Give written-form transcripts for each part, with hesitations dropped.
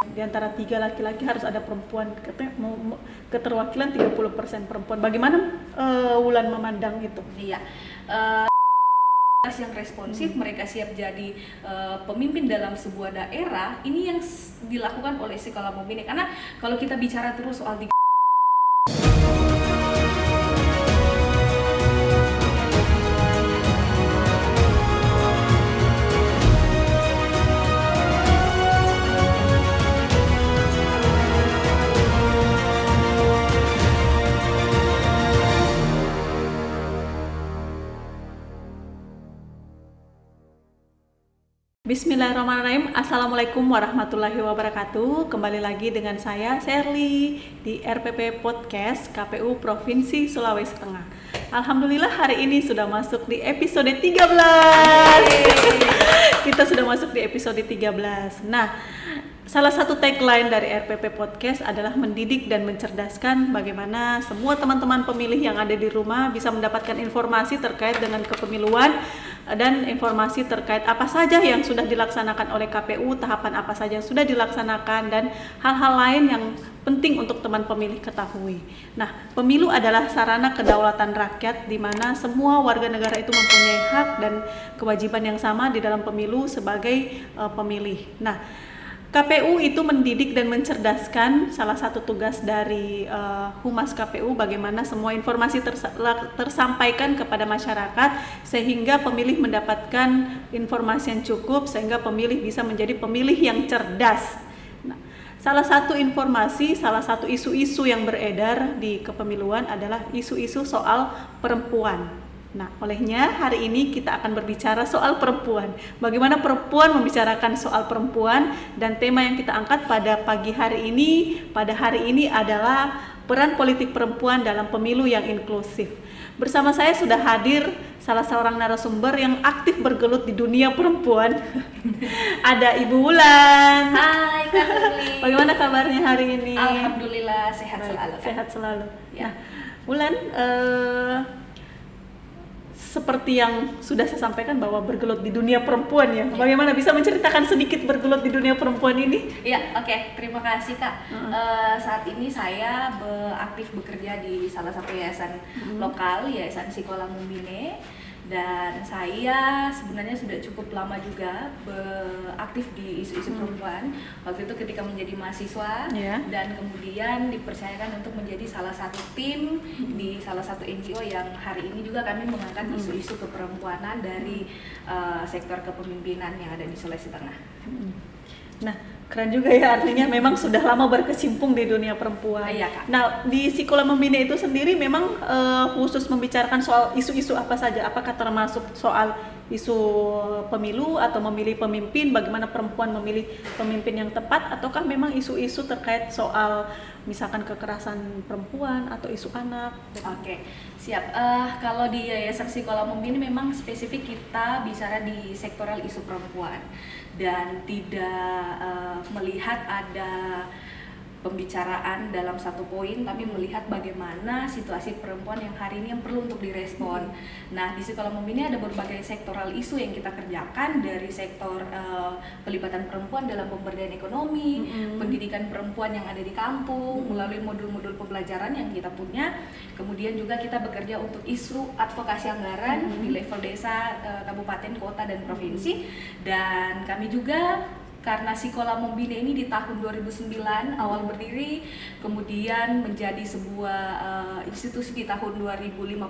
di antara 3 laki-laki harus ada perempuan, keterwakilan 30% perempuan. Bagaimana Wulan memandang itu? Iya, yang responsif, mereka siap jadi pemimpin dalam sebuah daerah. Ini yang dilakukan oleh Sekolah Membina. Karena kalau kita bicara terus soal Bismillahirrahmanirrahim. Assalamualaikum warahmatullahi wabarakatuh. Kembali lagi dengan saya Sherly di RPP Podcast KPU Provinsi Sulawesi Tengah. Alhamdulillah hari ini sudah masuk di episode 13. Kita sudah masuk di episode 13. Nah, salah satu tagline dari RPP Podcast adalah mendidik dan mencerdaskan bagaimana semua teman-teman pemilih yang ada di rumah bisa mendapatkan informasi terkait dengan kepemiluan dan informasi terkait apa saja yang sudah dilaksanakan oleh KPU, tahapan apa saja yang sudah dilaksanakan, dan hal-hal lain yang penting untuk teman pemilih ketahui. Nah, pemilu adalah sarana kedaulatan rakyat di mana semua warga negara itu mempunyai hak dan kewajiban yang sama di dalam pemilu sebagai pemilih. Nah, KPU itu mendidik dan mencerdaskan. Salah satu tugas dari Humas KPU bagaimana semua informasi tersampaikan kepada masyarakat sehingga pemilih mendapatkan informasi yang cukup sehingga pemilih bisa menjadi pemilih yang cerdas. Nah, salah satu informasi, salah satu isu-isu yang beredar di kepemiluan adalah isu-isu soal perempuan. Nah, olehnya hari ini kita akan berbicara soal perempuan. Bagaimana perempuan membicarakan soal perempuan, dan tema yang kita angkat pada pagi hari ini adalah peran politik perempuan dalam pemilu yang inklusif. Bersama saya sudah hadir salah seorang narasumber yang aktif bergelut di dunia perempuan. Ada Ibu Wulan. Hai Kak Lili. Bagaimana kabarnya hari ini? Alhamdulillah sehat selalu. Sehat selalu. Ya. Nah, Wulan, seperti yang sudah saya sampaikan bahwa bergelut di dunia perempuan ya. Bagaimana bisa menceritakan sedikit bergelut di dunia perempuan ini? Iya, oke. Terima kasih Kak. Saat ini saya aktif bekerja di salah satu yayasan lokal, Yayasan Sekolah Membina. Dan saya sebenarnya sudah cukup lama juga aktif di isu-isu perempuan. Waktu itu ketika menjadi mahasiswa, dan kemudian dipercayakan untuk menjadi salah satu tim di salah satu NGO yang hari ini juga kami mengangkat isu-isu keperempuanan dari sektor kepemimpinan yang ada di Sulawesi Tengah. Nah, keren juga ya, artinya memang sudah lama berkecimpung di dunia perempuan. Iya, Kak. Nah, di Sekolah Membina itu sendiri memang khusus membicarakan soal isu-isu apa saja? Apakah termasuk soal isu pemilu atau memilih pemimpin, bagaimana perempuan memilih pemimpin yang tepat, ataukah memang isu-isu terkait soal misalkan kekerasan perempuan atau isu anak? Oke, siap. Kalau di Yayasan Sekolah Membina memang spesifik kita bicara di sektoral isu perempuan dan tidak melihat ada pembicaraan dalam satu poin, tapi melihat bagaimana situasi perempuan yang hari ini yang perlu untuk direspon. Nah, di Sekolah Membina ada berbagai sektoral isu yang kita kerjakan, dari sektor pelibatan perempuan dalam pemberdayaan ekonomi, pendidikan perempuan yang ada di kampung melalui modul-modul pembelajaran yang kita punya. Kemudian juga kita bekerja untuk isu advokasi anggaran di level desa, kabupaten, kota, dan provinsi. Dan kami juga, karena Sekolah Membina ini di tahun 2009 awal berdiri, kemudian menjadi sebuah institusi di tahun 2015,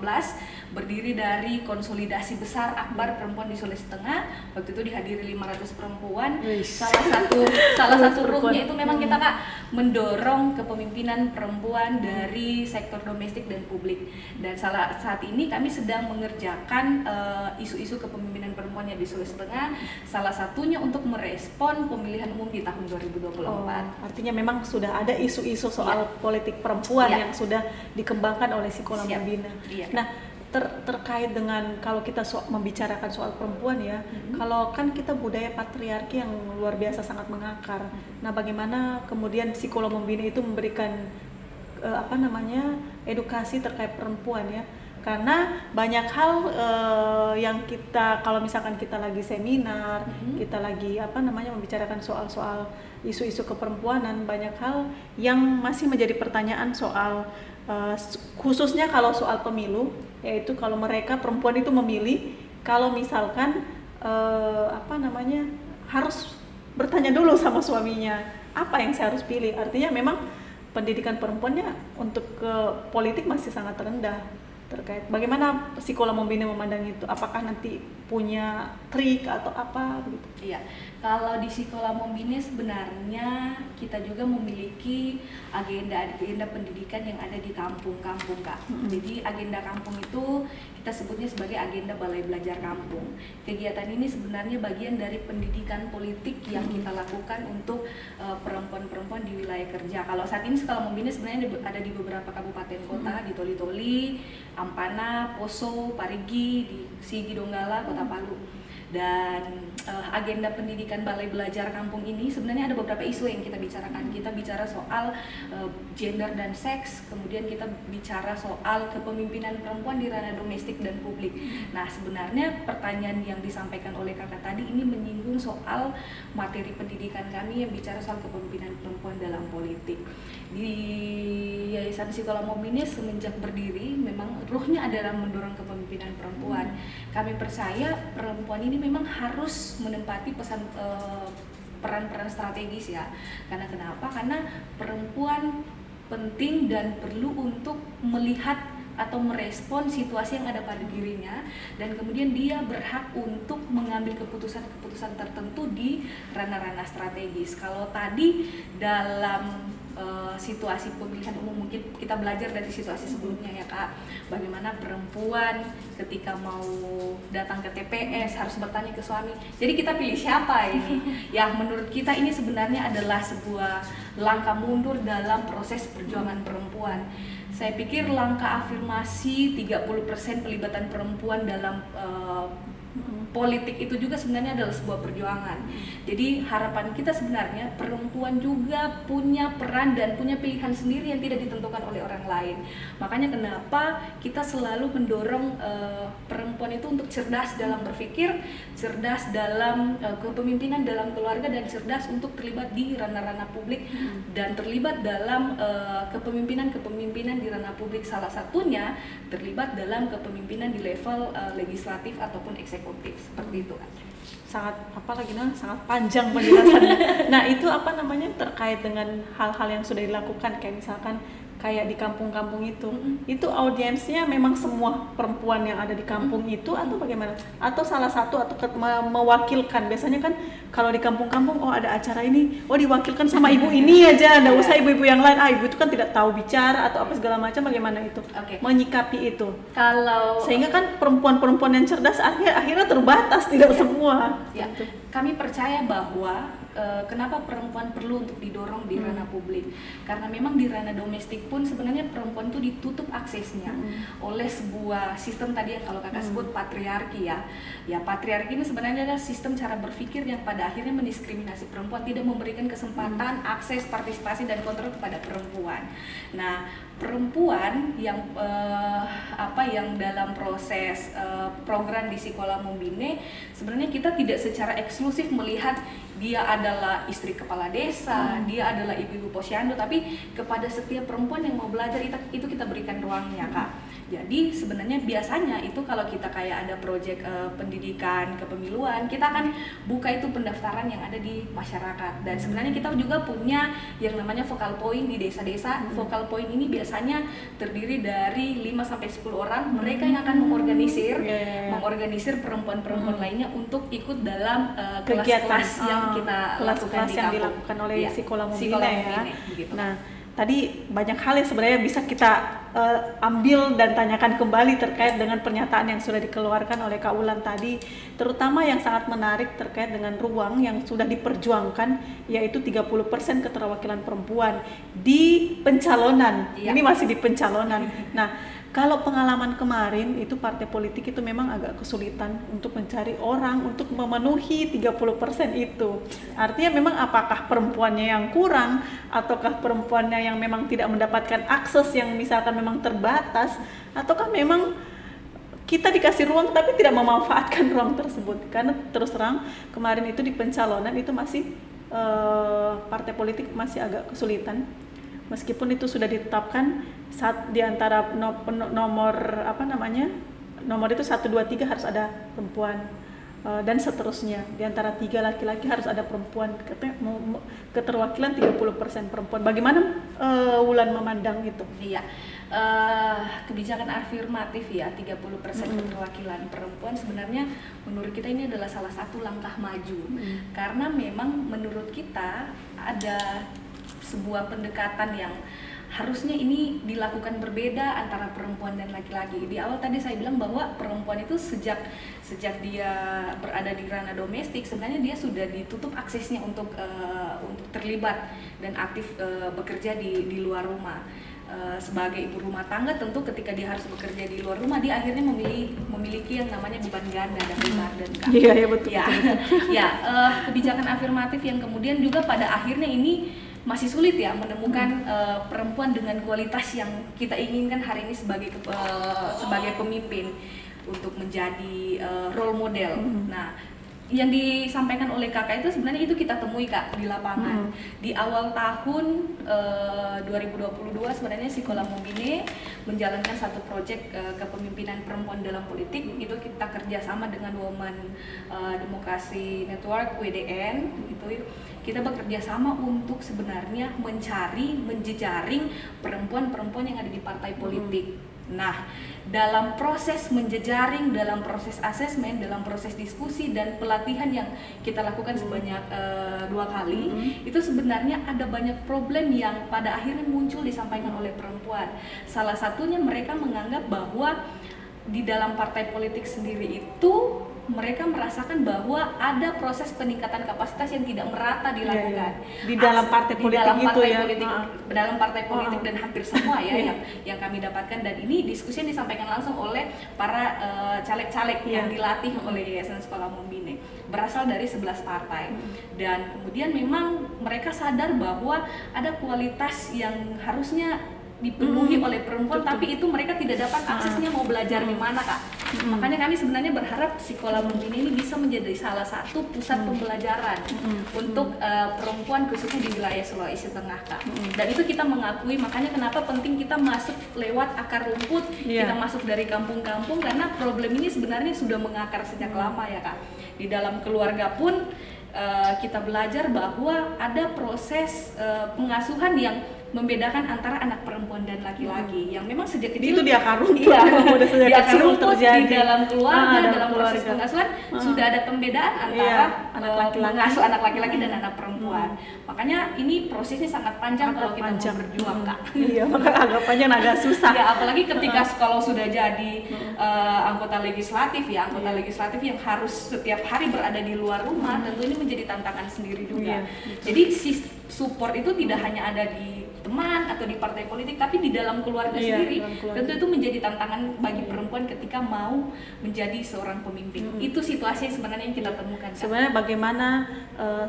berdiri dari konsolidasi besar akbar perempuan di Sulawesi Tengah. Waktu itu dihadiri 500 perempuan. Salah satu ruhnya itu memang kita Kak mendorong kepemimpinan perempuan dari sektor domestik dan publik. Dan saat ini kami sedang mengerjakan isu-isu kepemimpinan perempuannya di Sulawesi Tengah. Salah satunya untuk merespon pemilihan umum di tahun 2024. Artinya memang sudah ada isu-isu soal politik perempuan yang sudah dikembangkan oleh Sekolah Membina. Nah, terkait dengan kalau kita membicarakan soal perempuan ya, kalau kan kita budaya patriarki yang luar biasa sangat mengakar. Nah, bagaimana kemudian Sekolah Membina itu memberikan edukasi terkait perempuan ya? karena banyak hal yang kita, kalau misalkan kita lagi seminar, kita lagi membicarakan soal-soal isu-isu keperempuanan, banyak hal yang masih menjadi pertanyaan soal khususnya kalau soal pemilu, yaitu kalau mereka perempuan itu memilih, kalau misalkan harus bertanya dulu sama suaminya apa yang saya harus pilih. Artinya memang pendidikan perempuannya untuk ke politik masih sangat rendah. Terkait bagaimana psikolog membina memandang itu, apakah nanti punya trik atau apa begitu? Iya, kalau di Sekolah Membina sebenarnya kita juga memiliki agenda pendidikan yang ada di kampung-kampung, Kak. Jadi agenda kampung itu kita sebutnya sebagai agenda Balai Belajar Kampung. Kegiatan ini sebenarnya bagian dari pendidikan politik yang kita lakukan untuk perempuan-perempuan di wilayah kerja. Kalau saat ini Sekolah Membina sebenarnya ada di beberapa kabupaten kota, di Toli-Toli, Ampana, Poso, Parigi, di Sigi Donggala, Kota Palu. Dan agenda pendidikan Balai Belajar Kampung ini sebenarnya ada beberapa isu yang kita bicarakan. Kita bicara soal gender dan seks, kemudian kita bicara soal kepemimpinan perempuan di ranah domestik dan publik. Nah, sebenarnya pertanyaan yang disampaikan oleh kakak tadi ini menyinggung soal materi pendidikan kami yang bicara soal kepemimpinan perempuan dalam politik. Di Yayasan Sekolah Membina semenjak berdiri memang ruhnya adalah mendorong kepemimpinan perempuan. Kami percaya perempuan ini memang harus menempati peran-peran strategis ya. Karena kenapa? Karena perempuan penting dan perlu untuk melihat atau merespon situasi yang ada pada dirinya, dan kemudian dia berhak untuk mengambil keputusan-keputusan tertentu di ranah-ranah strategis. Kalau tadi dalam situasi pemilihan umum mungkin kita belajar dari situasi sebelumnya ya Kak, bagaimana perempuan ketika mau datang ke TPS harus bertanya ke suami, jadi kita pilih siapa ini? Ya menurut kita ini sebenarnya adalah sebuah langkah mundur dalam proses perjuangan perempuan. Saya pikir langkah afirmasi 30% pelibatan perempuan dalam politik itu juga sebenarnya adalah sebuah perjuangan. Jadi harapan kita sebenarnya perempuan juga punya peran dan punya pilihan sendiri yang tidak ditentukan oleh orang lain. Makanya kenapa kita selalu mendorong perempuan itu untuk cerdas dalam berpikir, cerdas dalam kepemimpinan dalam keluarga, dan cerdas untuk terlibat di ranah-ranah publik dan terlibat dalam kepemimpinan di ranah publik. Salah satunya terlibat dalam kepemimpinan di level legislatif ataupun eksekutif. Seperti itu kan. Sangat sangat panjang penjelasannya. Nah, itu terkait dengan hal-hal yang sudah dilakukan, kayak misalkan kayak di kampung-kampung itu audiensnya memang semua perempuan yang ada di kampung itu atau bagaimana? Atau salah satu atau mewakilkan? Biasanya kan kalau di kampung-kampung ada acara ini, diwakilkan sama ibu ini aja, enggak usah ibu-ibu yang lain. Ibu itu kan tidak tahu bicara atau apa segala macam, bagaimana itu? Menyikapi itu. Kalau sehingga kan perempuan-perempuan yang cerdas akhirnya terbatas, tidak semua. Ya, kami percaya bahwa kenapa perempuan perlu untuk didorong di ranah publik, karena memang di ranah domestik pun sebenarnya perempuan itu ditutup aksesnya oleh sebuah sistem tadi yang kalau kakak sebut patriarki ya. Patriarki ini sebenarnya adalah sistem cara berpikir yang pada akhirnya mendiskriminasi perempuan, tidak memberikan kesempatan, akses, partisipasi dan kontrol kepada perempuan. Nah, perempuan yang yang dalam proses program di Sekolah Membina sebenarnya kita tidak secara eksklusif melihat dia adalah istri kepala desa, dia adalah ibu-ibu posyandu, tapi kepada setiap perempuan yang mau belajar itu kita berikan ruangnya Kak. Jadi sebenarnya biasanya itu kalau kita kayak ada proyek pendidikan kepemiluan, kita akan buka itu pendaftaran yang ada di masyarakat. Dan sebenarnya kita juga punya yang namanya focal point di desa-desa. Focal point ini biasanya terdiri dari 5-10 orang, mereka yang akan mengorganisir perempuan-perempuan lainnya untuk ikut dalam kelas-kelas yang kita lakukan di kampung. Dilakukan oleh Sekolah Membina ya. Begitu. Nah, tadi banyak hal yang sebenarnya bisa kita ambil dan tanyakan kembali terkait dengan pernyataan yang sudah dikeluarkan oleh Kak Ulan tadi, terutama yang sangat menarik terkait dengan ruang yang sudah diperjuangkan, yaitu 30% keterwakilan perempuan di pencalonan. Ini masih di pencalonan. Nah, kalau pengalaman kemarin itu partai politik itu memang agak kesulitan untuk mencari orang untuk memenuhi 30% itu. Artinya memang apakah perempuannya yang kurang, ataukah perempuannya yang memang tidak mendapatkan akses yang misalkan memang terbatas, ataukah memang kita dikasih ruang tapi tidak memanfaatkan ruang tersebut. Karena terus terang kemarin itu di pencalonan itu masih partai politik masih agak kesulitan, meskipun itu sudah ditetapkan saat di antara nomor nomor itu 1, 2, 3 harus ada perempuan, dan seterusnya. Di antara 3 laki-laki harus ada perempuan, keterwakilan 30% perempuan. Bagaimana Wulan memandang itu? Iya, kebijakan afirmatif ya, 30% keterwakilan perempuan sebenarnya menurut kita ini adalah salah satu langkah maju. Karena memang menurut kita ada sebuah pendekatan yang harusnya ini dilakukan berbeda antara perempuan dan laki-laki. Di awal tadi saya bilang bahwa perempuan itu sejak dia berada di ranah domestik sebenarnya dia sudah ditutup aksesnya untuk terlibat dan aktif bekerja di luar rumah. Sebagai ibu rumah tangga tentu ketika dia harus bekerja di luar rumah dia akhirnya memiliki yang namanya beban ganda dan burden kan. Iya betul. Ya, ya kebijakan afirmatif yang kemudian juga pada akhirnya ini masih sulit ya menemukan perempuan dengan kualitas yang kita inginkan hari ini sebagai pemimpin untuk menjadi role model. Nah, yang disampaikan oleh kakak itu sebenarnya itu kita temui kak di lapangan. Di awal tahun 2022 sebenarnya Sekolah Mumbine menjalankan satu proyek kepemimpinan perempuan dalam politik. Itu kita kerjasama dengan Women Demokrasi Network WDN gitu. Kita bekerja sama untuk sebenarnya menjejaring perempuan-perempuan yang ada di partai politik. Nah, dalam proses menjejaring, dalam proses asesmen, dalam proses diskusi dan pelatihan yang kita lakukan sebanyak 2 kali, itu sebenarnya ada banyak problem yang pada akhirnya muncul disampaikan oleh perempuan. Salah satunya mereka menganggap bahwa di dalam partai politik sendiri itu mereka merasakan bahwa ada proses peningkatan kapasitas yang tidak merata dilakukan di dalam partai politik dalam partai politik dan hampir semua ya yang kami dapatkan, dan ini diskusi yang disampaikan langsung oleh para caleg-caleg yang dilatih oleh Yayasan Sekolah Mumbine berasal dari 11 partai. Dan kemudian memang mereka sadar bahwa ada kualitas yang harusnya dipenuhi oleh perempuan, tapi itu mereka tidak dapat aksesnya mau belajar di mana kak. Makanya kami sebenarnya berharap Sekolah Mumbine ini bisa menjadi salah satu pusat pembelajaran untuk perempuan khususnya di wilayah Sulawesi Tengah kak. Dan itu kita mengakui, makanya kenapa penting kita masuk lewat akar rumput, kita masuk dari kampung-kampung, karena problem ini sebenarnya sudah mengakar sejak lama ya kak. Di dalam keluarga pun kita belajar bahwa ada proses pengasuhan yang membedakan antara anak perempuan dan laki-laki yang memang sejak kecil itu di akar rumput, udah sejak kecil terjadi di dalam keluarga, dalam proses keluarga. pengasuhan sudah ada pembedaan antara mengasuh anak laki-laki dan anak perempuan. Makanya ini prosesnya sangat panjang kalau kita mau berjuang kak. Iya, maka agak panjang, agak susah. Ya, apalagi ketika kalau sudah jadi anggota legislatif legislatif yang harus setiap hari berada di luar rumah, tentu ini menjadi tantangan sendiri juga. Jadi support itu tidak hanya ada di teman atau di partai politik, tapi di dalam keluarga sendiri. Tentu itu menjadi tantangan bagi perempuan ketika mau menjadi seorang pemimpin. Itu situasi sebenarnya yang kita temukan. Sebenarnya bagaimana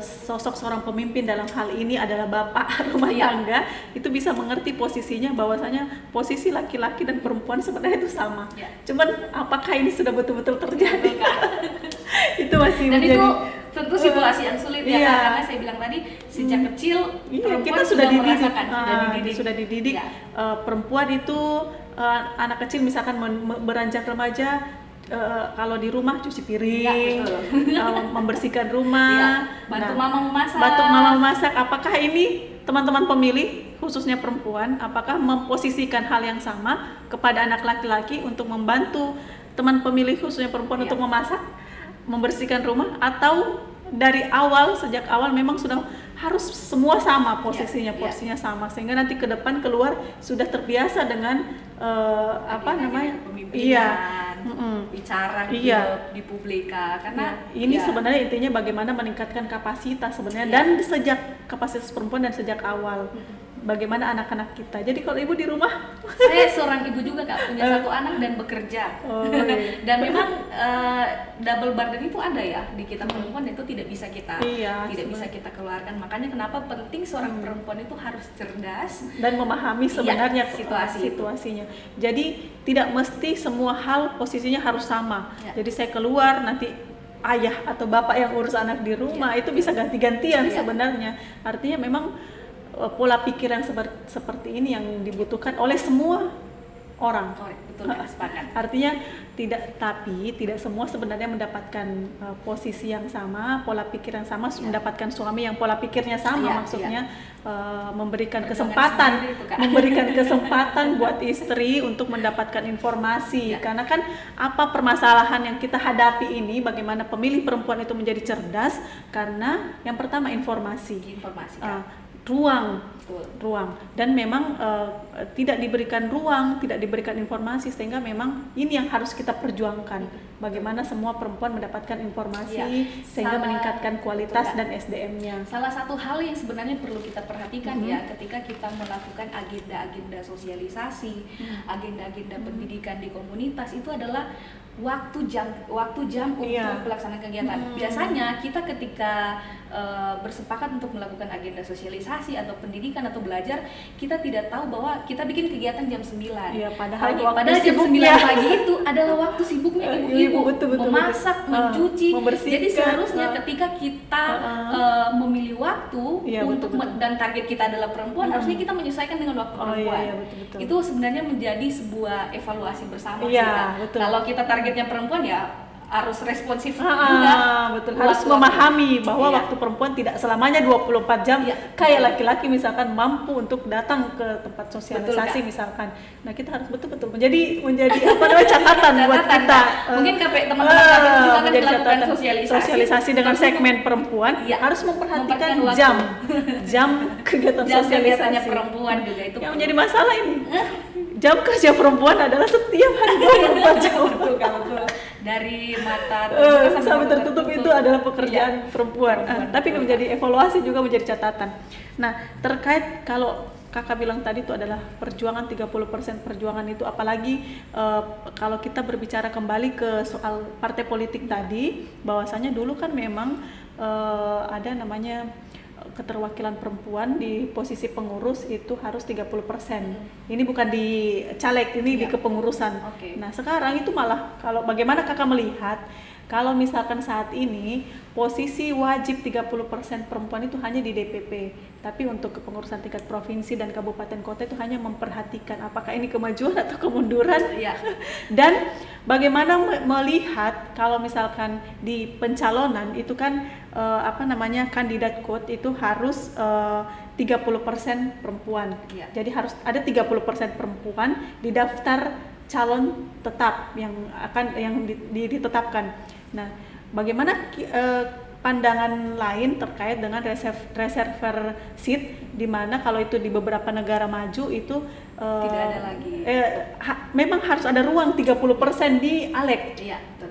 sosok seorang pemimpin dalam hal ini adalah bapak rumah tangga itu bisa mengerti posisinya, bahwasanya posisi laki-laki dan perempuan sebenarnya itu sama. Cuman apakah ini sudah betul-betul terjadi? Itu masih dan menjadi itu tentu situasi yang sulit ya karena saya bilang tadi sejak kecil kita sudah dididik ya. Perempuan itu anak kecil misalkan beranjak remaja, kalau di rumah cuci piring, membersihkan rumah, bantu mama memasak. Apakah ini teman-teman pemilih khususnya perempuan, apakah memposisikan hal yang sama kepada anak laki-laki untuk membantu teman pemilih khususnya perempuan untuk memasak, membersihkan rumah, atau dari awal, sejak awal memang sudah harus semua sama posisinya, porsinya sama, sehingga nanti ke depan keluar sudah terbiasa dengan bicara di publik, karena ini sebenarnya intinya bagaimana meningkatkan kapasitas sebenarnya dan sejak kapasitas perempuan dan sejak awal. bagaimana anak-anak kita. Jadi kalau ibu di rumah, saya seorang ibu juga Kak, punya satu anak dan bekerja. iya. Dan memang double burden itu ada ya di kita perempuan, itu tidak bisa kita bisa kita keluarkan. Makanya kenapa penting seorang perempuan itu harus cerdas dan memahami sebenarnya situasinya. Jadi tidak mesti semua hal posisinya harus sama. Ya. Jadi saya keluar, nanti ayah atau bapak yang urus anak di rumah, itu bisa ganti-gantian sebenarnya. Artinya memang pola pikir yang seperti ini yang dibutuhkan oleh semua orang. Betul, sepakat. Artinya tidak semua sebenarnya mendapatkan posisi yang sama, pola pikir yang sama, mendapatkan suami yang pola pikirnya sama, maksudnya memberikan kesempatan buat istri untuk mendapatkan informasi. Karena kan apa permasalahan yang kita hadapi ini, bagaimana pemilih perempuan itu menjadi cerdas, karena yang pertama informasi ruang dan memang tidak diberikan ruang, tidak diberikan informasi, sehingga memang ini yang harus kita perjuangkan, bagaimana semua perempuan mendapatkan informasi sehingga meningkatkan kualitas dan SDM-nya. Salah satu hal yang sebenarnya perlu kita perhatikan ya ketika kita melakukan agenda-agenda sosialisasi, agenda-agenda pendidikan di komunitas, itu adalah waktu jam untuk pelaksanaan kegiatan. Biasanya kita ketika bersepakat untuk melakukan agenda sosialisasi atau pendidikan atau belajar, kita tidak tahu bahwa kita bikin kegiatan jam 9. Iya, padahal jam 9 pagi itu adalah waktu sibuknya ibu-ibu, memasak, mencuci. Jadi seharusnya ketika kita memilih waktu untuk dan target kita adalah perempuan, harusnya kita menyesuaikan dengan waktu perempuan. Betul. Itu sebenarnya menjadi sebuah evaluasi bersama betul. Kalau kita targetnya perempuan ya harus responsif juga. Betul. Harus memahami bahwa waktu perempuan tidak selamanya 24 jam. Kayak laki-laki misalkan mampu untuk datang ke tempat sosialisasi misalkan. Nah, kita harus betul-betul menjadi catatan buat kita. Mungkin teman-teman KPU juga akan melakukan sosialisasi dengan segmen perempuan, harus memperhatikan jam kegiatan sosialisasi perempuan juga itu. Yang menjadi masalah ini. Jam kerja perempuan adalah setiap hari 24 jam. Betul. Dari mata sampai tertutup itu adalah pekerjaan perempuan. Tapi ini menjadi evaluasi juga, menjadi catatan. Nah, terkait kalau Kakak bilang tadi itu adalah perjuangan 30% perjuangan itu, apalagi kalau kita berbicara kembali ke soal partai politik tadi, bahwasanya dulu kan memang ada namanya keterwakilan perempuan di posisi pengurus itu harus 30%. Ini bukan di caleg, ini di kepengurusan. Nah, sekarang itu malah, kalau bagaimana Kakak melihat kalau misalkan saat ini posisi wajib 30% perempuan itu hanya di DPP, tapi untuk kepengurusan tingkat provinsi dan kabupaten kota itu hanya memperhatikan apakah ini kemajuan atau kemunduran. Dan bagaimana melihat kalau misalkan di pencalonan itu kan kandidat quote itu harus 30% perempuan. Jadi harus ada 30% perempuan di daftar calon tetap yang ditetapkan. Nah, bagaimana pandangan lain terkait dengan reservoir seat, di mana kalau itu di beberapa negara maju itu tidak ada lagi. Memang harus ada ruang 30% di ALEK.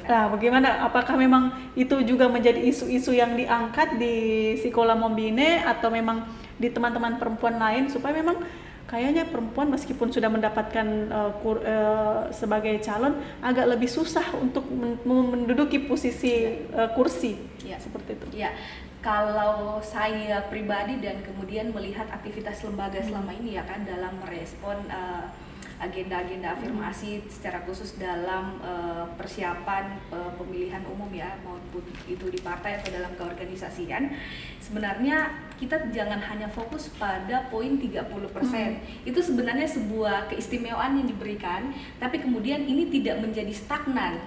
Nah, bagaimana? Apakah memang itu juga menjadi isu-isu yang diangkat di Sikola Mombine atau memang di teman-teman perempuan lain, supaya memang kayaknya perempuan meskipun sudah mendapatkan sebagai calon agak lebih susah untuk menduduki posisi kursi seperti itu. Kalau saya pribadi dan kemudian melihat aktivitas lembaga selama ini ya kan dalam merespon agenda-agenda afirmasi secara khusus dalam persiapan pemilihan umum ya, maupun itu di partai atau dalam keorganisasian, sebenarnya kita jangan hanya fokus pada poin 30%. Itu sebenarnya sebuah keistimewaan yang diberikan, tapi kemudian ini tidak menjadi stagnan.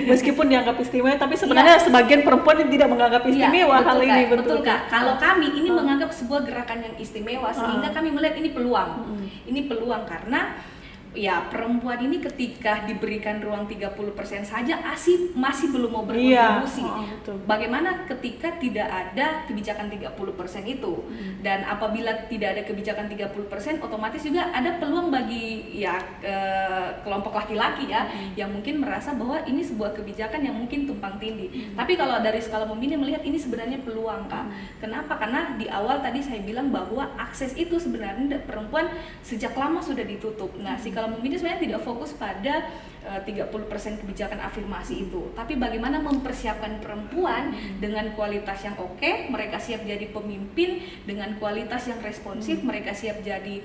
Meskipun dianggap istimewa, tapi sebenarnya sebagian perempuan yang tidak menganggap istimewa hal ini. Betul Kak. Kalau kami ini menganggap sebuah gerakan yang istimewa, sehingga kami melihat ini peluang. Ini peluang karena ya perempuan ini ketika diberikan ruang 30% saja masih belum mau berkontribusi. Bagaimana ketika tidak ada kebijakan 30% itu? Dan apabila tidak ada kebijakan 30%, otomatis juga ada peluang bagi ya kelompok laki-laki ya yang mungkin merasa bahwa ini sebuah kebijakan yang mungkin tumpang tindih. Tapi kalau dari skala Memini melihat ini sebenarnya peluang, Kak. Kenapa? Karena di awal tadi saya bilang bahwa akses itu sebenarnya perempuan sejak lama sudah ditutup. Nah, kalau Memini sebenarnya tidak fokus pada 30% kebijakan afirmasi itu, tapi bagaimana mempersiapkan perempuan dengan kualitas yang oke, mereka siap jadi pemimpin dengan kualitas yang responsif, mereka siap jadi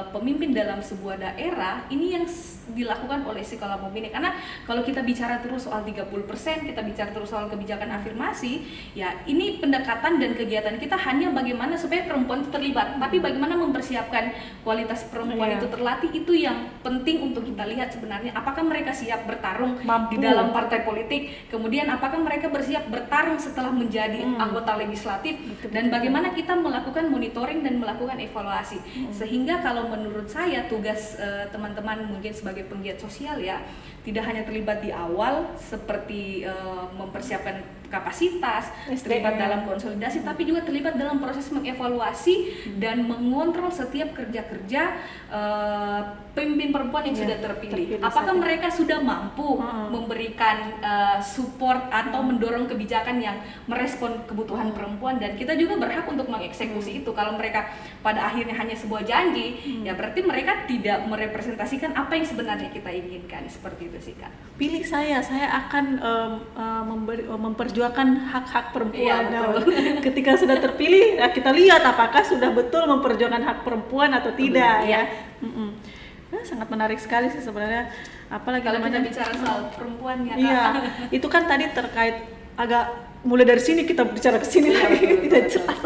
pemimpin dalam sebuah daerah. Ini yang dilakukan oleh Sekolah Memini. Karena kalau kita bicara terus soal 30%, kita bicara terus soal kebijakan afirmasi, ya ini pendekatan dan kegiatan kita hanya bagaimana supaya perempuan itu terlibat, tapi bagaimana mempersiapkan kualitas perempuan itu terlatih, itu yang penting untuk kita lihat sebenarnya. Apakah mereka siap bertarung di dalam partai politik, kemudian apakah mereka bersiap bertarung setelah menjadi anggota legislatif, dan bagaimana kita melakukan monitoring dan melakukan evaluasi. Sehingga kalau menurut saya tugas teman-teman mungkin sebagai penggiat sosial ya, tidak hanya terlibat di awal seperti mempersiapkan kapasitas, terlibat dalam konsolidasi, tapi juga terlibat dalam proses mengevaluasi dan mengontrol setiap kerja-kerja pemimpin perempuan yang sudah terpilih. Apakah mereka sudah mampu memberikan support atau mendorong kebijakan yang merespon kebutuhan perempuan, dan kita juga berhak untuk mengeksekusi itu. Kalau mereka pada akhirnya hanya sebuah janji, ya berarti mereka tidak merepresentasikan apa yang sebenarnya kita inginkan. Seperti itu sih, Kak. Pilih saya akan memperjuangkan hak-hak perempuan. Ketika sudah terpilih, ya kita lihat apakah sudah betul memperjuangkan hak perempuan atau tidak. Nah, sangat menarik sekali sih sebenarnya. Apalagi kalau kita bicara soal perempuan ya, Kak. Iya, itu kan tadi terkait agak mulai dari sini kita bicara ke sini lagi tidak jelas.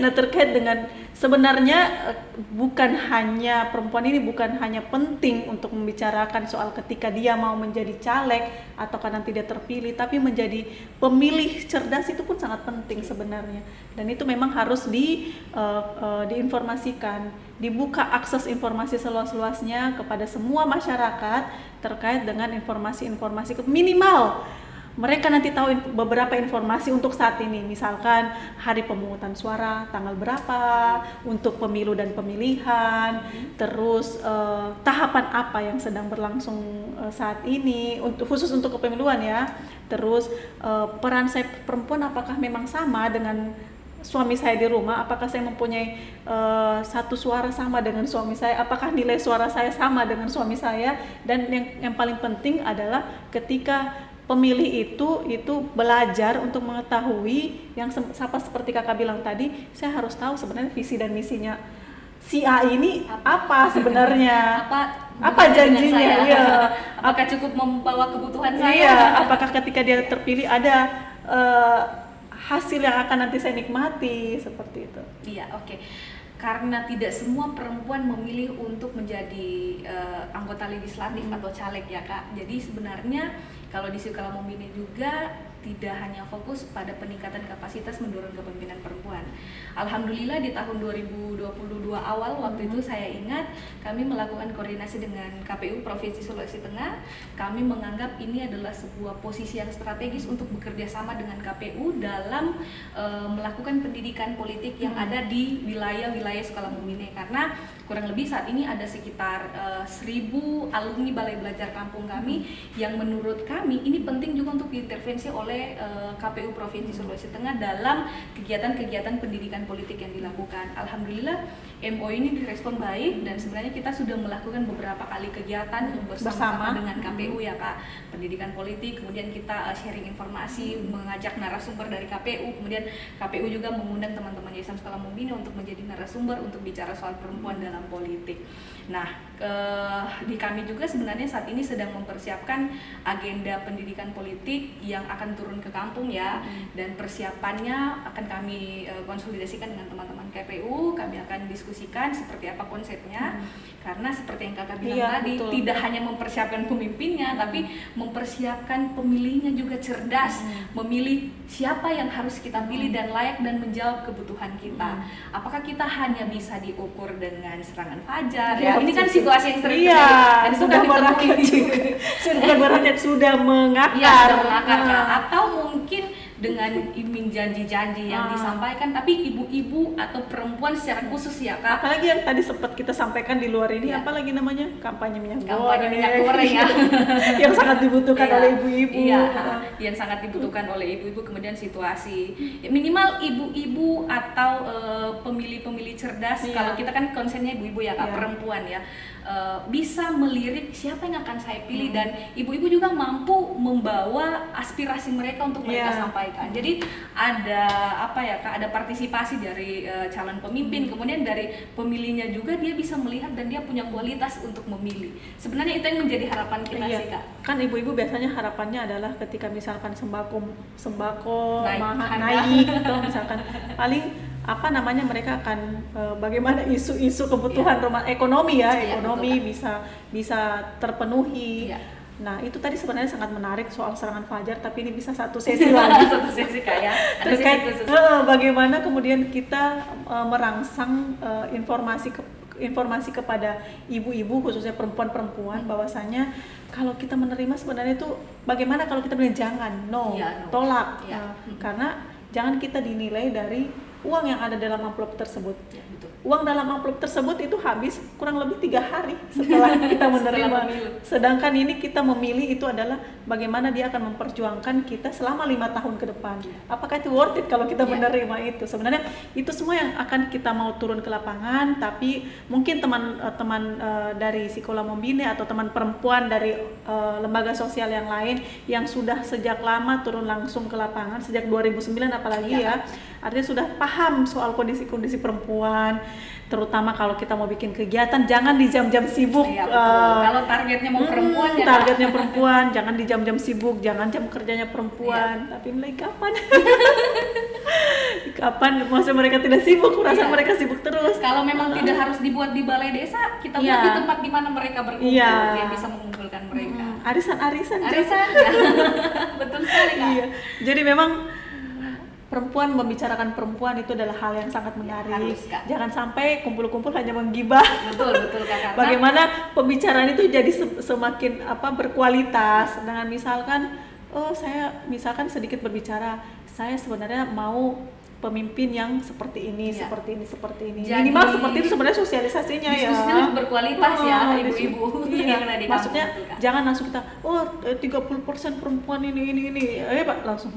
Nah, terkait dengan sebenarnya bukan hanya perempuan ini bukan hanya penting untuk membicarakan soal ketika dia mau menjadi caleg atau karena tidak terpilih, tapi menjadi pemilih cerdas itu pun sangat penting sebenarnya. Dan itu memang harus diinformasikan, dibuka akses informasi seluas-luasnya kepada semua masyarakat terkait dengan informasi-informasi minimal. Mereka nanti tahu beberapa informasi untuk saat ini, misalkan hari pemungutan suara tanggal berapa untuk pemilu dan pemilihan, terus tahapan apa yang sedang berlangsung saat ini khusus untuk kepemiluan ya, terus peran saya perempuan apakah memang sama dengan suami saya di rumah, apakah saya mempunyai satu suara sama dengan suami saya, apakah nilai suara saya sama dengan suami saya, dan yang paling penting adalah ketika pemilih itu belajar untuk mengetahui yang seperti kakak bilang tadi, saya harus tahu sebenarnya visi dan misinya si A ini apa sebenarnya, apa janjinya, ya. Apakah cukup membawa kebutuhan saya, iya, apakah ketika dia terpilih ada hasil yang akan nanti saya nikmati, seperti itu. Iya, oke. Karena tidak semua perempuan memilih untuk menjadi anggota legislatif atau caleg ya, Kak. Jadi sebenarnya kalau di Sekolah Memini juga tidak hanya fokus pada peningkatan kapasitas mendorong kepemimpinan perempuan. Alhamdulillah di tahun 2022 awal, waktu itu saya ingat kami melakukan koordinasi dengan KPU Provinsi Sulawesi Tengah. Kami menganggap ini adalah sebuah posisi yang strategis untuk bekerja sama dengan KPU dalam melakukan pendidikan politik yang ada di wilayah-wilayah Sekolah Memini, karena kurang lebih saat ini ada sekitar 1.000 alumni Balai Belajar Kampung kami yang menurut kami ini penting juga untuk diintervensi oleh KPU Provinsi Sulawesi Tengah dalam kegiatan-kegiatan pendidikan politik yang dilakukan. Alhamdulillah MO ini direspon baik, dan sebenarnya kita sudah melakukan beberapa kali kegiatan bersama dengan KPU ya, Kak. Pendidikan politik, kemudian kita sharing informasi, mengajak narasumber dari KPU, kemudian KPU juga mengundang teman-teman Yayasan Sekolah Memini untuk menjadi narasumber untuk bicara soal perempuan dalam politik. Nah, di kami juga sebenarnya saat ini sedang mempersiapkan agenda pendidikan politik yang akan turun ke kampung ya, dan persiapannya akan kami konsolidasikan dengan teman-teman KPU. Kami akan diskusikan seperti apa konsepnya, karena seperti yang kakak bilang tadi, betul, tidak hanya mempersiapkan pemimpinnya, tapi mempersiapkan pemilihnya juga cerdas, memilih siapa yang harus kita pilih dan layak dan menjawab kebutuhan kita. Apakah kita hanya bisa diukur dengan serangan fajar? Ya, ini kan Sekolah situasi yang sering iya, terjadi dan sudah bukan merakyat juga. Sudah merakyat, sudah mengakar. Iya, sudah mengakar. Atau mungkin dengan iming janji-janji yang disampaikan, tapi ibu-ibu atau perempuan secara khusus ya Kak. Apalagi yang tadi sempat kita sampaikan di luar ini, Iya. apalagi namanya kampanye minyak Kampanye minyak goreng ya. yang sangat dibutuhkan Iya, oleh ibu-ibu. Iya, yang sangat dibutuhkan oleh ibu-ibu. Kemudian situasi ya, minimal ibu-ibu atau pemilih-pemilih cerdas. Iya. Kalau kita kan konsennya ibu-ibu ya Kak, Iya. perempuan ya, bisa melirik siapa yang akan saya pilih, dan ibu-ibu juga mampu membawa aspirasi mereka untuk mereka Iya. sampaikan. Jadi ada apa ya Kak, ada partisipasi dari calon pemimpin, kemudian dari pemilihnya juga dia bisa melihat dan dia punya kualitas untuk memilih. Sebenarnya itu yang menjadi harapan kita Iya. sih Kak. Kan ibu-ibu biasanya harapannya adalah ketika misalkan sembako Naik naik atau misalkan paling apa namanya mereka akan bagaimana isu-isu kebutuhan rumah ekonomi ya, Iya, ekonomi betul, bisa terpenuhi. Iya. Nah, itu tadi sebenarnya sangat menarik soal serangan fajar, tapi ini bisa satu sesi lagi. Satu sesi Kak ya. Ada Terkait sesi khusus. bagaimana kemudian kita merangsang informasi kepada ibu-ibu khususnya perempuan-perempuan bahwasanya kalau kita menerima sebenarnya itu bagaimana kalau kita bilang jangan, no, Iya, no. tolak. Iya. Karena jangan kita dinilai dari uang yang ada dalam amplop tersebut. Ya, betul. Uang dalam amplop tersebut itu habis kurang lebih 3 hari setelah kita menerima. pemilu. Sedangkan ini kita memilih itu adalah bagaimana dia akan memperjuangkan kita selama 5 tahun ke depan. Apakah itu worth it kalau kita Iya. menerima itu? Sebenarnya itu semua yang akan kita mau turun ke lapangan, tapi mungkin teman-teman dari Sekolah Membina atau teman perempuan dari lembaga sosial yang lain yang sudah sejak lama turun langsung ke lapangan sejak 2009 apalagi Iya. ya, artinya sudah paham soal kondisi-kondisi perempuan, terutama kalau kita mau bikin kegiatan jangan di jam-jam sibuk. Iya, betul. Kalau targetnya mau perempuan ya Kak. Targetnya perempuan, jangan di jam-jam sibuk, jangan jam kerjanya perempuan. Tapi mulai kapan? Kapan masa mereka tidak sibuk? Kurasa Iya. mereka sibuk terus. Kalau memang tidak harus dibuat di balai desa, kita buat Iya. di tempat di mana mereka berkumpul, Iya. yang bisa mengumpulkan mereka. Arisan-arisan. Arisan ya. Betul sekali Kak. Iya. Jadi memang perempuan, membicarakan perempuan itu adalah hal yang sangat menarik. harus, Kak. Jangan sampai kumpul-kumpul hanya menggibah. Betul Kak. Karena Bagaimana pembicaraan itu jadi semakin berkualitas dengan misalkan saya misalkan sedikit berbicara, saya sebenarnya mau pemimpin yang seperti ini, Iya. seperti ini. Jadi, Minimal seperti itu sebenarnya sosialisasinya ya. diskusinya berkualitas ya ibu-ibu. Iya. Yang ada di Maksudnya kampung itu, Kak. jangan langsung kita 30% perempuan ini. Pak langsung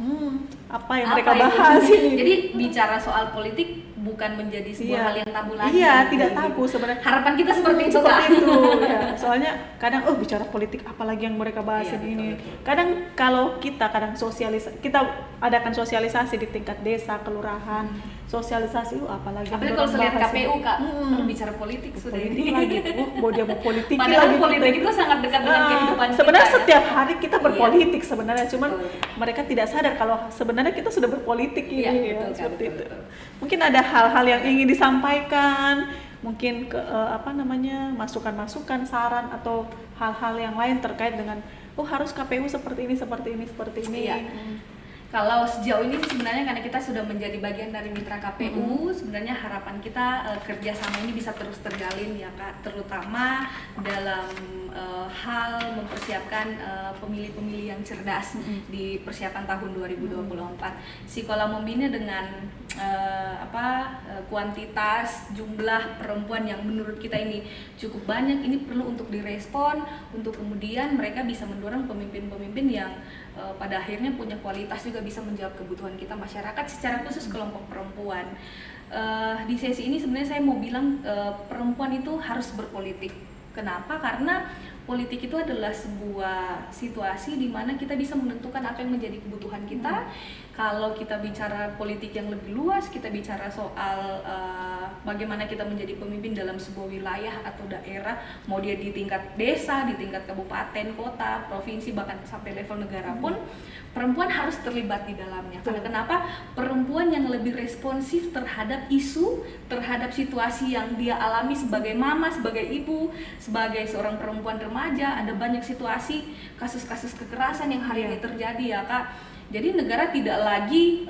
apa yang mereka Apa itu? bahas ini. Jadi bicara soal politik bukan menjadi sebuah Iya. hal yang tabu lagi. Iya, tidak tabu sebenarnya. Harapan kita seperti itu Kak. Seperti itu ya. Soalnya kadang bicara politik apalagi yang mereka bahas Iya, ini. betul. Kadang kalau kita kita adakan sosialisasi di tingkat desa, kelurahan, sosialisasi apalagi yang Apalagi kalau orang lihat bahas KPU ini. Kak, kalau bicara politik sudah Politik ini. lagi, mau dia mau politik Padahal lagi politik kita. itu sangat dekat dengan kehidupan kita. Sebenarnya ya. setiap hari kita Iya. berpolitik sebenarnya, cuman Betul. mereka tidak sadar kalau sebenarnya kita sudah berpolitik ini Iya, ya, betul, Kak, seperti betul, itu. betul. Mungkin ada hal-hal yang ingin disampaikan, mungkin ke masukan-masukan, saran atau hal-hal yang lain terkait dengan harus KPU seperti ini. Iya. Kalau sejauh ini sih sebenarnya karena kita sudah menjadi bagian dari mitra KPU, sebenarnya harapan kita kerjasama ini bisa terus terjalin ya Kak, terutama dalam hal mempersiapkan pemilih-pemilih yang cerdas di persiapan tahun 2024. Sekolah Membina dengan kuantitas jumlah perempuan yang menurut kita ini cukup banyak, ini perlu untuk direspon, untuk kemudian mereka bisa mendorong pemimpin-pemimpin yang pada akhirnya punya kualitas juga bisa menjawab kebutuhan kita masyarakat, secara khusus kelompok perempuan. Di sesi ini sebenarnya saya mau bilang perempuan itu harus berpolitik. Kenapa? Karena politik itu adalah sebuah situasi di mana kita bisa menentukan apa yang menjadi kebutuhan kita. Kalau kita bicara politik yang lebih luas, kita bicara soal bagaimana kita menjadi pemimpin dalam sebuah wilayah atau daerah, mau dia di tingkat desa, di tingkat kabupaten, kota, provinsi, bahkan sampai level negara pun, perempuan harus terlibat di dalamnya. Karena kenapa? Perempuan yang lebih responsif terhadap isu, terhadap situasi yang dia alami sebagai mama, sebagai ibu, sebagai seorang perempuan remaja. Ada banyak situasi, kasus-kasus kekerasan yang hari ini terjadi ya Kak. Jadi negara tidak lagi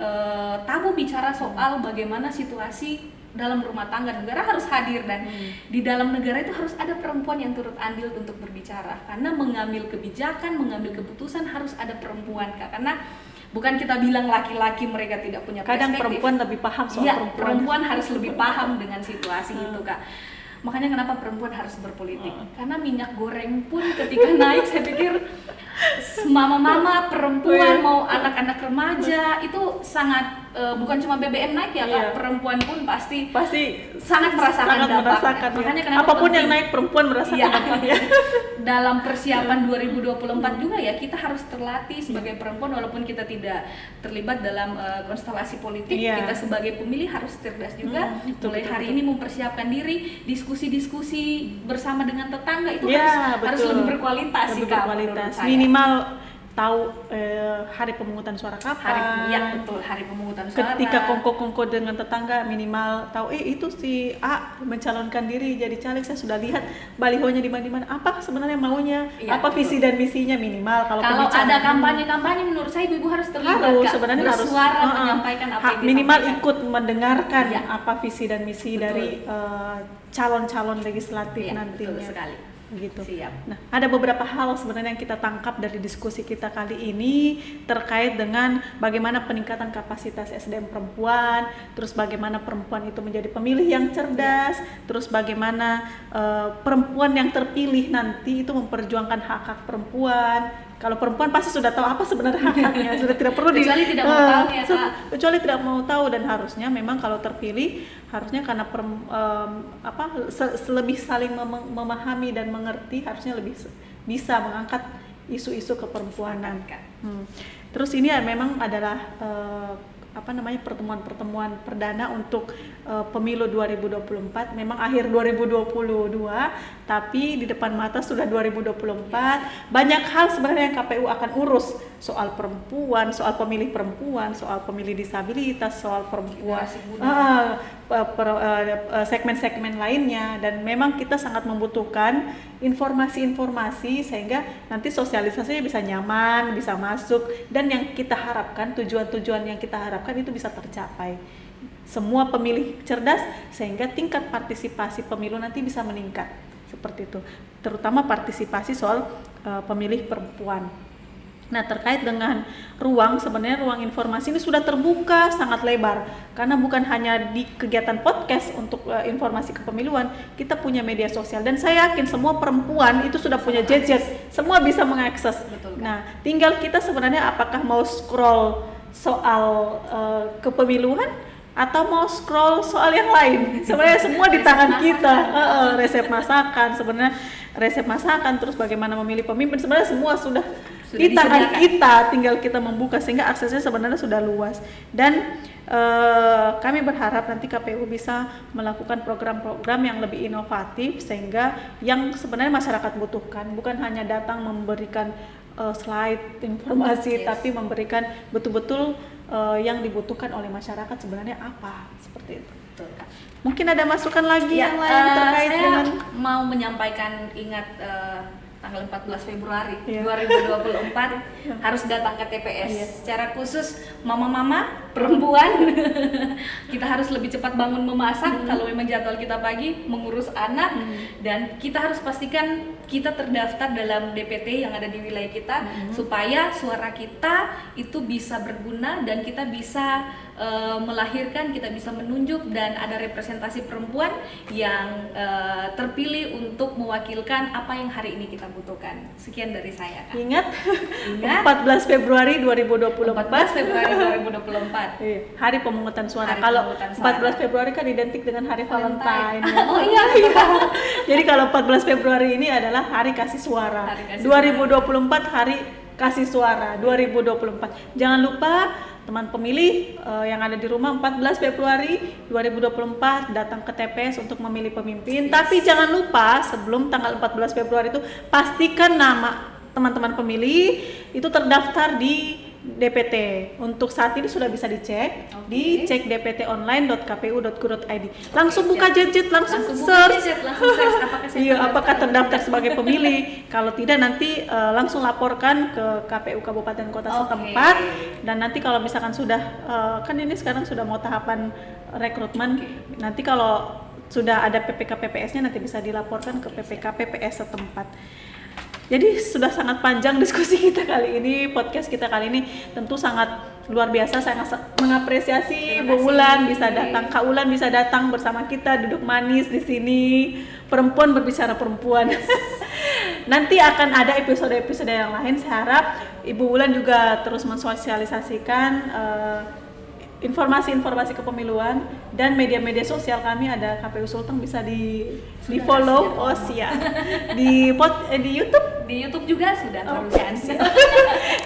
tabu bicara soal bagaimana situasi dalam rumah tangga, negara harus hadir, dan di dalam negara itu harus ada perempuan yang turut andil untuk berbicara, karena mengambil kebijakan, mengambil keputusan harus ada perempuan, Kak. Karena bukan kita bilang laki-laki mereka tidak punya perspektif. Kadang perempuan lebih paham soal Iya, perempuan. perempuan harus lebih paham dengan situasi itu, Kak. Makanya kenapa perempuan harus berpolitik? Karena minyak goreng pun ketika naik, saya pikir mama-mama, perempuan, mau anak-anak remaja itu sangat bukan cuma BBM naik ya, Kak. Perempuan pun pasti sangat merasakan dampaknya. Makanya kenapa apapun penting, yang naik perempuan merasakan dampaknya. dalam persiapan 2024 juga ya, kita harus terlatih sebagai perempuan, walaupun kita tidak terlibat dalam konstelasi politik, kita sebagai pemilih harus cerdas juga. Mulai hari ini mempersiapkan diri, diskusi-diskusi bersama dengan tetangga itu harus lebih berkualitas sih, Kak, menurut saya. Minimal tahu hari pemungutan suara kapan. Hari pemungutan suara. Ketika kongko-kongko dengan tetangga, minimal tahu itu si A mencalonkan diri jadi caleg, saya sudah lihat balihonya di mana-mana. Apa sebenarnya maunya? Visi dan misinya minimal. Kalau ada kampanye menurut saya ibu harus terlibat, Kak. Sebenarnya bersuara, menyampaikan apa yang minimal disampaikan. Ikut mendengarkan apa visi dan misi dari calon-calon legislatif nantinya. Betul sekali. Gitu. Siap. Nah, ada beberapa hal sebenarnya yang kita tangkap dari diskusi kita kali ini terkait dengan bagaimana peningkatan kapasitas SDM perempuan, terus bagaimana perempuan itu menjadi pemilih yang cerdas, terus bagaimana perempuan yang terpilih nanti itu memperjuangkan hak-hak perempuan. Kalau perempuan pasti sudah tahu apa sebenarnya hak-haknya, sudah tidak perlu kecuali tidak mau tahu ya, Kak. Kecuali tidak mau tahu, dan harusnya memang kalau terpilih harusnya karena lebih saling memahami dan mengerti, harusnya lebih bisa mengangkat isu-isu keperempuanan. Terus ini memang adalah pertemuan perdana untuk pemilu 2024. Memang akhir 2022, tapi di depan mata sudah 2024. Banyak hal sebenarnya yang KPU akan urus, soal perempuan, soal pemilih perempuan, soal pemilih disabilitas, soal perempuan, segmen-segmen lainnya. Dan memang kita sangat membutuhkan informasi-informasi sehingga nanti sosialisasinya bisa nyaman, bisa masuk, dan yang kita harapkan, tujuan-tujuan yang kita harapkan itu bisa tercapai. Semua pemilih cerdas sehingga tingkat partisipasi pemilu nanti bisa meningkat, seperti itu. Terutama partisipasi soal pemilih perempuan. Nah, terkait dengan sebenarnya ruang informasi ini sudah terbuka sangat lebar, karena bukan hanya di kegiatan podcast untuk informasi kepemiluan, kita punya media sosial, dan saya yakin semua perempuan itu sudah punya gadget, semua bisa mengakses. Betul, nah, tinggal kita sebenarnya apakah mau scroll soal kepemiluan atau mau scroll soal yang lain. Sebenarnya semua di tangan kita. Resep masakan, terus bagaimana memilih pemimpin, sebenarnya semua sudah di tangan kita, tinggal kita membuka, sehingga aksesnya sebenarnya sudah luas. Dan kami berharap nanti KPU bisa melakukan program-program yang lebih inovatif, sehingga yang sebenarnya masyarakat butuhkan, bukan hanya datang memberikan slide informasi, tapi memberikan betul-betul yang dibutuhkan oleh masyarakat sebenarnya apa, seperti itu. Betul, Kak. Mungkin ada masukan lagi yang lain terkait saya dengan mau menyampaikan, ingat tanggal 14 Februari 2024 harus datang ke TPS. Secara khusus mama-mama perempuan kita harus lebih cepat bangun memasak kalau memang jadwal kita pagi, mengurus anak, dan kita harus pastikan kita terdaftar dalam DPT yang ada di wilayah kita, supaya suara kita itu bisa berguna dan kita bisa melahirkan, kita bisa menunjuk, dan ada representasi perempuan yang terpilih untuk mewakilkan apa yang hari ini kita butuhkan. Sekian dari saya, Kak. Ingat 14 Februari 2024. 14 Februari 2024. Hari pemungutan suara. Kalau 14 Februari kan identik dengan hari Valentine. Oh iya. Jadi kalau 14 Februari ini adalah hari kasih suara. 2024 hari kasih suara 2024. Jangan lupa teman pemilih yang ada di rumah, 14 Februari 2024 datang ke TPS untuk memilih pemimpin. Tapi jangan lupa sebelum tanggal 14 Februari itu pastikan nama teman-teman pemilih itu terdaftar di DPT. Untuk saat ini sudah bisa dicek di cek dptonline.kpu.go.id. Langsung buka gadget, langsung search. Apakah terdaftar sebagai pemilih? Kalau tidak nanti langsung laporkan ke KPU kabupaten kota setempat. Dan nanti kalau misalkan sudah kan ini sekarang sudah mau tahapan rekrutmen. Nanti kalau sudah ada PPK PPS-nya nanti bisa dilaporkan ke PPK PPS setempat. Jadi sudah sangat panjang diskusi kita kali ini, podcast kita kali ini tentu sangat luar biasa. Saya mengapresiasi Bu Wulan bisa datang, Kak Wulan bisa datang bersama kita duduk manis di sini, perempuan berbicara perempuan. Nanti akan ada episode-episode yang lain. Saya harap Ibu Wulan juga terus mensosialisasikan informasi-informasi kepemiluan dan media-media sosial kami. Ada KPU Sulteng, bisa di follow. Di YouTube juga sudah siap.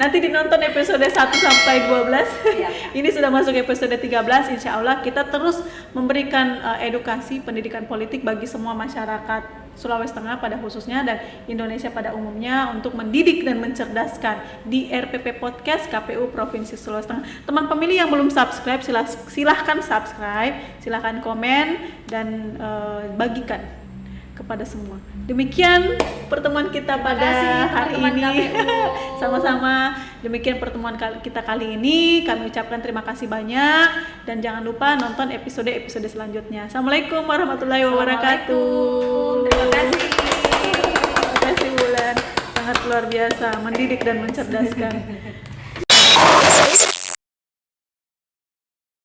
Nanti dinonton episode 1 sampai 12. Ini sudah masuk episode 13. Insya Allah kita terus memberikan edukasi pendidikan politik bagi semua masyarakat Sulawesi Tengah pada khususnya dan Indonesia pada umumnya untuk mendidik dan mencerdaskan di RPP Podcast KPU Provinsi Sulawesi Tengah. Teman pemilih yang belum subscribe silahkan subscribe, silahkan komen dan bagikan kepada semua. Demikian pertemuan kita pada hari ini. Sama-sama. Demikian pertemuan kita kali ini. Kami ucapkan terima kasih banyak dan jangan lupa nonton episode-episode selanjutnya. Assalamualaikum warahmatullahi wabarakatuh. Terima kasih Wulan. Sangat luar biasa, mendidik dan mencerdaskan.